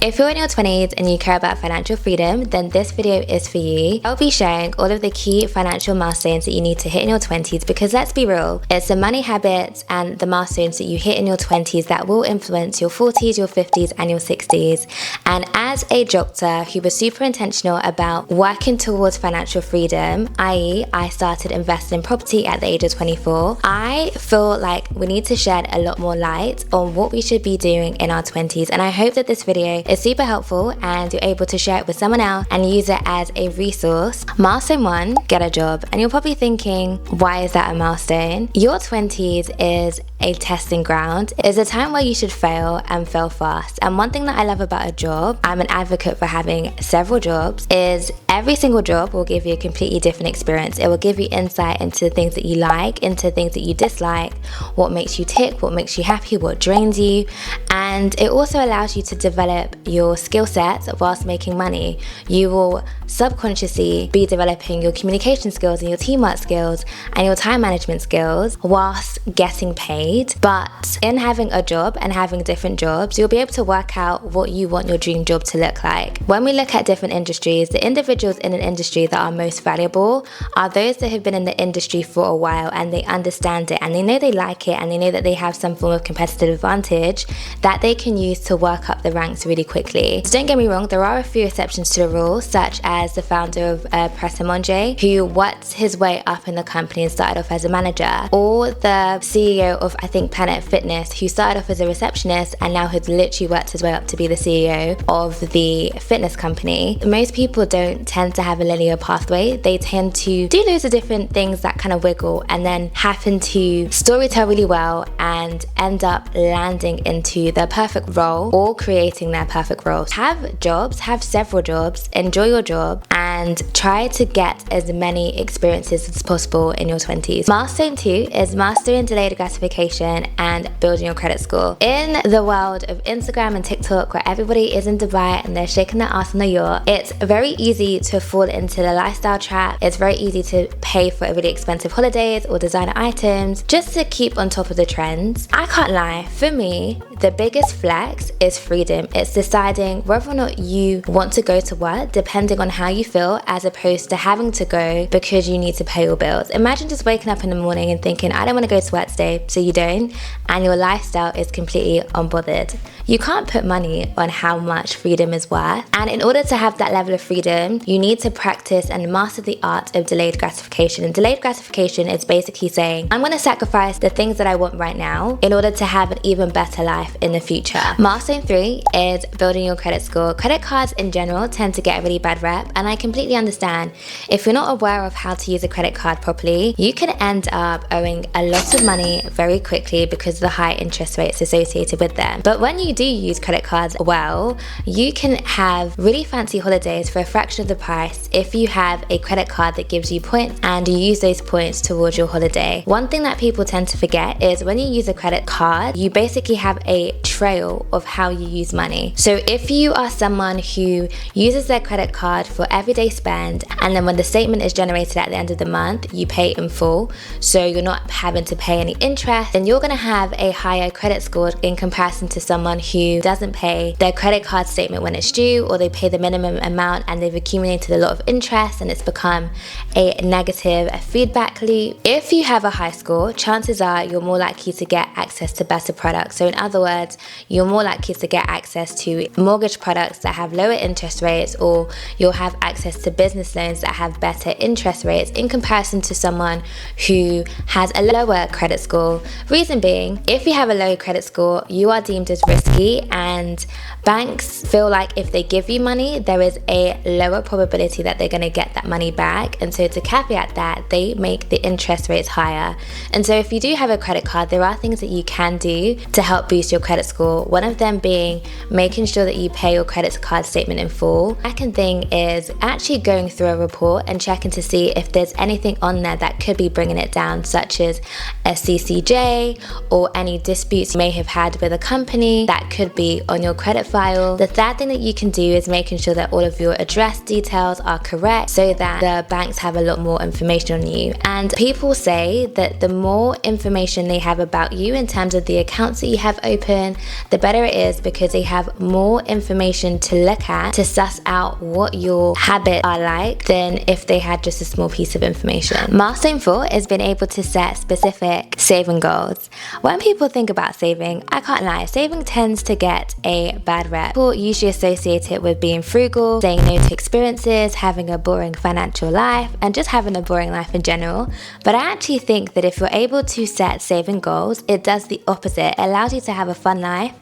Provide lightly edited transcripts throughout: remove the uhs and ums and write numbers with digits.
If you're in your 20s and you care about financial freedom, then this video is for you. I'll be sharing all of the key financial milestones that you need to hit in your 20s because let's be real, it's the money habits and the milestones that you hit in your 20s that will influence your 40s, your 50s and your 60s. And as a doctor who was super intentional about working towards financial freedom, i.e. I started investing in property at the age of 24, I feel like we need to shed a lot more light on what we should be doing in our 20s. And I hope that this video is super helpful and you're able to share it with someone else and use it as a resource. Milestone 1, get a job. And you're probably thinking, why is that a milestone? Your 20s is a testing ground. It's a time where you should fail and fail fast. And one thing that I love about a job, I'm an advocate for having several jobs, is every single job will give you a completely different experience. It will give you insight into the things that you like, into things that you dislike, what makes you tick, what makes you happy, what drains you. And it also allows you to develop your skill sets whilst making money. You will subconsciously be developing your communication skills and your teamwork skills and your time management skills whilst getting paid. But in having a job and having different jobs, you'll be able to work out what you want your dream job to look like. When we look at different industries, the individuals in an industry that are most valuable are those that have been in the industry for a while and they understand it and they know they like it and they know that they have some form of competitive advantage that they can use to work up the ranks really quickly. So don't get me wrong, there are a few exceptions to the rule, such as the founder of Pressemonge, who worked his way up in the company and started off as a manager, or the CEO of I think Planet Fitness, who started off as a receptionist and now has literally worked his way up to be the CEO of the fitness company. Most people don't tend to have a linear pathway. They tend to do loads of different things that kind of wiggle and then happen to storytell really well and end up landing into their perfect role or creating their perfect role. Have jobs, have several jobs, enjoy your job and try to get as many experiences as possible in your 20s. Milestone 2 is mastering delayed gratification and building your credit score. In the world of Instagram and TikTok, where everybody is in Dubai and they're shaking their ass on the yacht, it's very easy to fall into the lifestyle trap. It's very easy to pay for really expensive holidays or designer items just to keep on top of the trends. I can't lie, for me, the biggest flex is freedom. It's deciding whether or not you want to go to work depending on how you feel, as opposed to having to go because you need to pay your bills. Imagine just waking up in the morning and thinking, I don't want to go to work today, so you don't, and your lifestyle is completely unbothered. You can't put money on how much freedom is worth, and in order to have that level of freedom, you need to practice and master the art of delayed gratification. And delayed gratification is basically saying, I'm going to sacrifice the things that I want right now in order to have an even better life in the future. Milestone 3 is building your credit score. Credit cards in general tend to get a really bad rep, and I completely understand. If you're not aware of how to use a credit card properly, you can end up owing a lot of money very quickly because of the high interest rates associated with them. But when you do use credit cards well, you can have really fancy holidays for a fraction of the price if you have a credit card that gives you points and you use those points towards your holiday. One thing that people tend to forget is when you use a credit card, you basically have a trail of how you use money. So if you are someone who uses their credit card for everyday spend and then when the statement is generated at the end of the month, you pay in full, so you're not having to pay any interest, then you're going to have a higher credit score in comparison to someone who doesn't pay their credit card statement when it's due, or they pay the minimum amount and they've accumulated a lot of interest and it's become a negative feedback loop. If you have a high score, chances are you're more likely to get access to better products. So in other words, you're more likely to get access to mortgage products that have lower interest rates, or you'll have access to business loans that have better interest rates in comparison to someone who has a lower credit score. Reason being, if you have a low credit score, you are deemed as risky, and banks feel like if they give you money, there is a lower probability that they're going to get that money back. And so to caveat that, they make the interest rates higher. And so if you do have a credit card, there are things that you can do to help boost your credit score. One of them being making sure that you pay your credit card statement in full. Second thing is actually going through a report and checking to see if there's anything on there that could be bringing it down, such as a CCJ or any disputes you may have had with a company that could be on your credit file. The third thing that you can do is making sure that all of your address details are correct so that the banks have a lot more information on you. And people say that the more information they have about you in terms of the accounts that you have open open, the better it is, because they have more information to look at to suss out what your habits are like than if they had just a small piece of information. Milestone 4 is being able to set specific saving goals. When people think about saving, I can't lie, saving tends to get a bad rep. People usually associate it with being frugal, saying no to experiences, having a boring financial life, and just having a boring life in general. But I actually think that if you're able to set saving goals, it does the opposite. It allows you to have a fun life,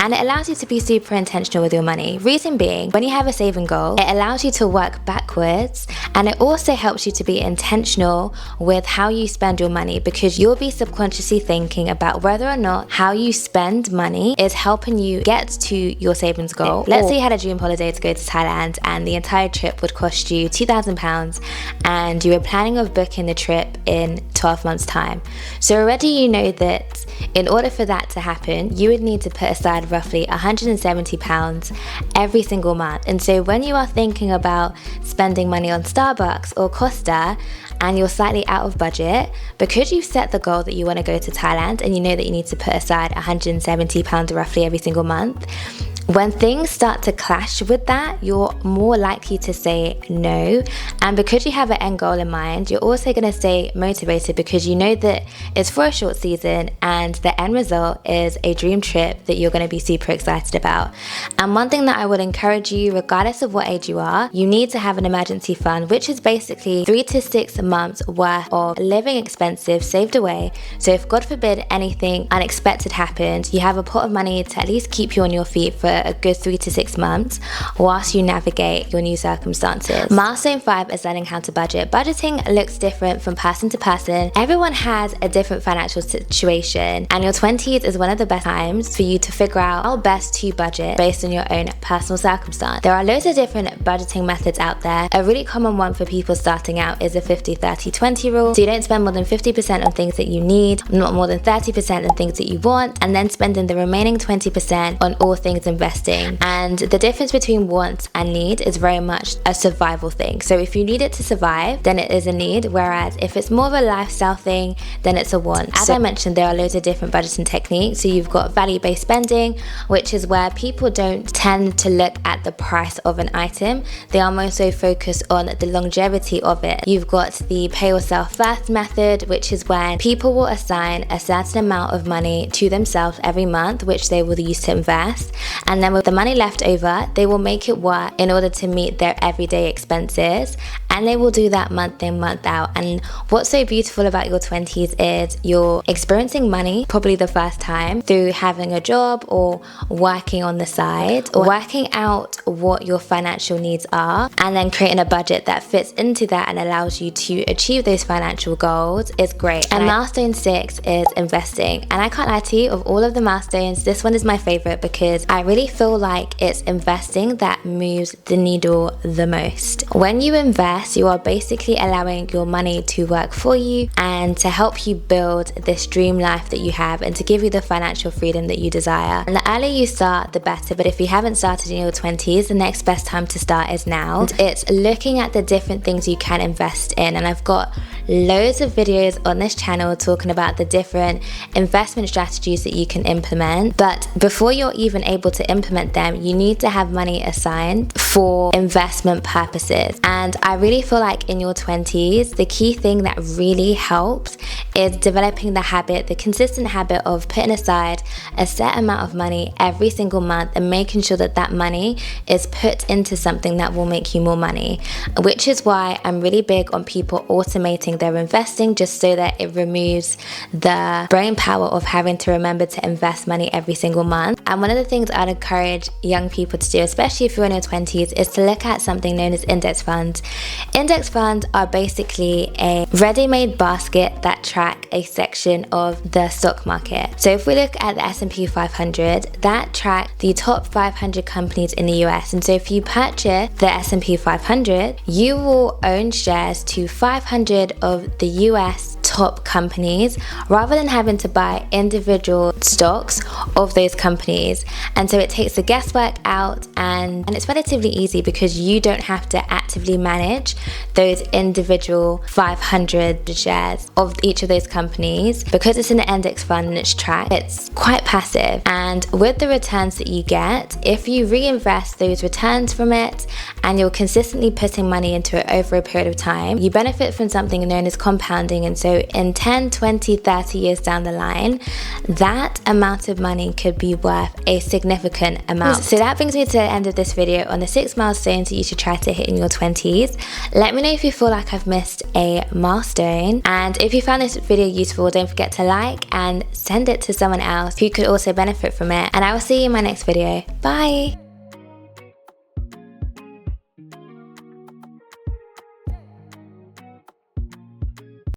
and it allows you to be super intentional with your money. Reason being, when you have a saving goal, it allows you to work backwards, and it also helps you to be intentional with how you spend your money, because you'll be subconsciously thinking about whether or not how you spend money is helping you get to your savings goal. Let's say you had a dream holiday to go to Thailand and the entire trip would cost you £2,000, and you were planning on booking the trip in 12 months time. So already you know that in order for that to happen, you would need to put aside roughly £170 every single month. And so when you are thinking about spending money on Starbucks or Costa and you're slightly out of budget, because you've set the goal that you want to go to Thailand and you know that you need to put aside £170 roughly every single month, when things start to clash with that, you're more likely to say no. And because you have an end goal in mind, you're also going to stay motivated, because you know that it's for a short season and the end result is a dream trip that you're going to be super excited about. And one thing that I would encourage you, regardless of what age you are, you need to have an emergency fund, which is basically 3 to 6 months worth of living expenses saved away. So if God forbid anything unexpected happens, you have a pot of money to at least keep you on your feet for a good 3 to 6 months whilst you navigate your new circumstances. Milestone 5 is learning how to budget. Budgeting looks different from person to person. Everyone has a different financial situation, and your 20s is one of the best times for you to figure out how best to budget based on your own personal circumstance. There are loads of different budgeting methods out there. A really common one for people starting out is a 50-30-20 rule. So you don't spend more than 50% on things that you need, not more than 30% on things that you want, and then spending the remaining 20% on all things investing. And the difference between want and need is very much a survival thing. So if you need it to survive, then it is a need, whereas if it's more of a lifestyle thing, then it's a want. As I mentioned, there are loads of different budgeting techniques. So you've got value-based spending, which is where people don't tend to look at the price of an item. They are more so focused on the longevity of it. You've got the pay yourself first method, which is when people will assign a certain amount of money to themselves every month, which they will use to invest. And then with the money left over, they will make it work in order to meet their everyday expenses, and they will do that month in, month out. And what's so beautiful about your 20s is you're experiencing money probably the first time through having a job or working on the side, or working out what your financial needs are, and then creating a budget that fits into that and allows you to achieve those financial goals is great. And milestone 6 is investing. And I can't lie to you, of all of the milestones, this one is my favorite, because I really feel like it's investing that moves the needle the most. When you invest, you are basically allowing your money to work for you and to help you build this dream life that you have, and to give you the financial freedom that you desire. And the earlier you start, the better. But if you haven't started in your 20s, the next best time to start is now. And it's looking at the different things you can invest in. And I've got loads of videos on this channel talking about the different investment strategies that you can implement. But before you're even able to implement them, you need to have money assigned for investment purposes. And I really feel like in your 20s, the key thing that really helps is developing the habit, the consistent habit of putting aside a set amount of money every single month and making sure that that money is put into something that will make you more money, which is why I'm really big on people automating their investing, just so that it removes the brain power of having to remember to invest money every single month. And one of the things I'd encourage young people to do, especially if you're in your 20s, is to look at something known as index funds. Index funds are basically a ready-made basket that track a section of the stock market. So if we look at the S&P 500, that tracks the top 500 companies in the US. And so if you purchase the S&P 500, you will own shares to 500 of the US top companies rather than having to buy individual stocks of those companies. And so it takes the guesswork out, and it's relatively easy because you don't have to actively manage those individual 500 shares of each of those companies. Because it's an index fund and it's tracked, it's quite passive. And with the returns that you get, if you reinvest those returns from it and you're consistently putting money into it over a period of time, you benefit from something known as compounding. And so in 10, 20, 30 years down the line, that amount of money could be worth a significant amount. So that brings me to the end of this video on the 6 milestones that you should try to hit in your 20s. Let me know if you feel like I've missed a milestone, and if you found this video useful, don't forget to like and send it to someone else who could also benefit from it, and I will see you in my next video. Bye!